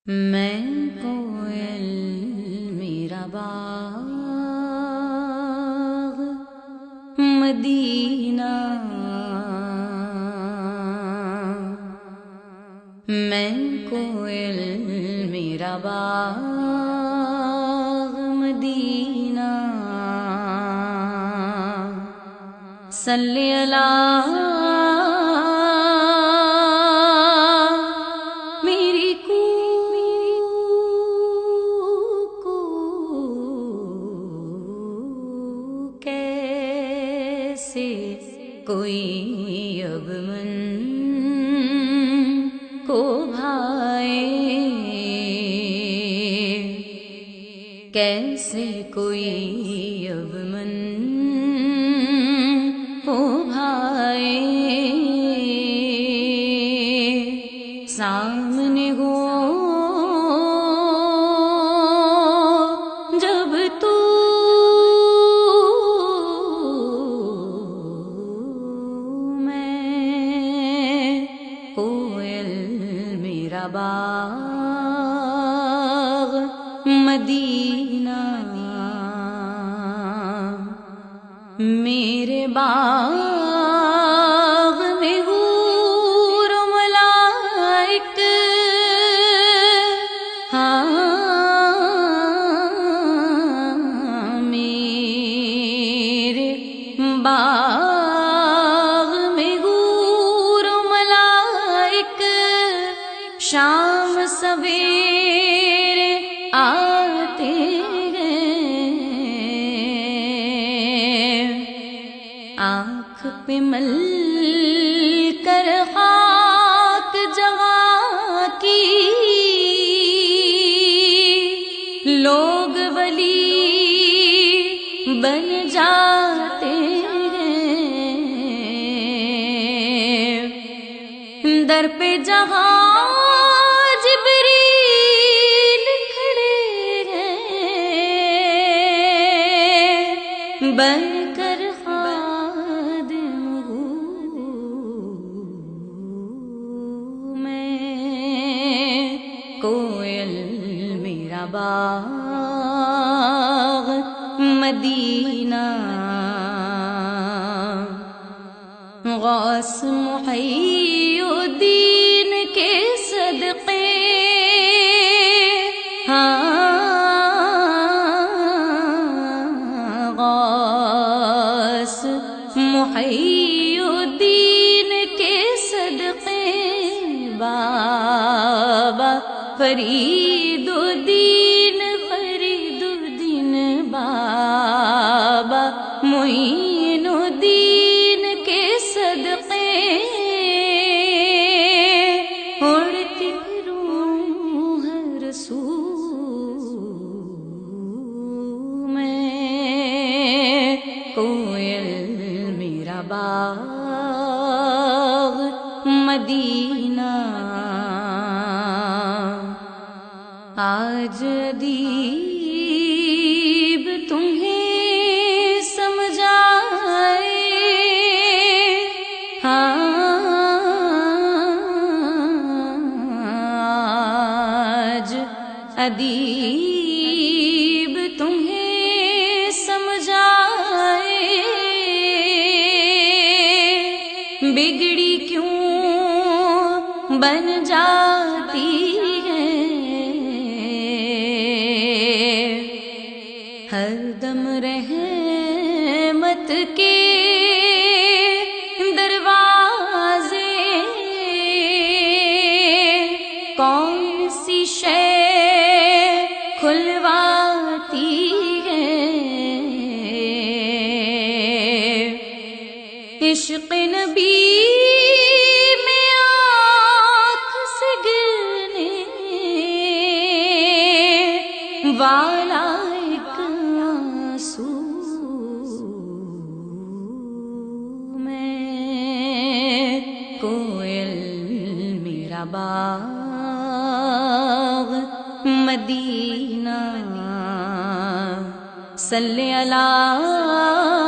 میں کوئل میرا باغ مدینہ، میں کوئل میرا باغ مدینہ، صلی اللہ کوئی اب من کو بھائے، کیسے کوئی اب من کو بھائے، سامنے ہو جب تو باغ مدینہ، میرے باغ میں حور و ملائک، میرے باغ میں حور و ملائک، شام سویرے آتے ہیں، آنکھ پہ مل کر خاک جگہ کی، لوگ ولی بن جاتے ہیں، در پہ جہاں بن کر خادم ہوں میں، کوئل میرا باغ مدینہ، غوث محی الدین کے صدقے، محی الدین کے صدقے، بابا فرید الدین، فرید الدین بابا معین الدین کے صدقے، اڑتی پھروں ہر سو میں، کوئل میرا باغ مدینہ، آج ادیب تمہیں سمجھائے، آج ادیب تمہیں سمجھائے، بگڑی کیوں بن جاتی ہے، ہر دم رحمت کے دروازے، کون سی شے کھلواتی ہے، عشق نبی میں آنکھ سے گرنے والا ایک آنسو میں، کوئل میرا باغ مدینہ، صلی اللہ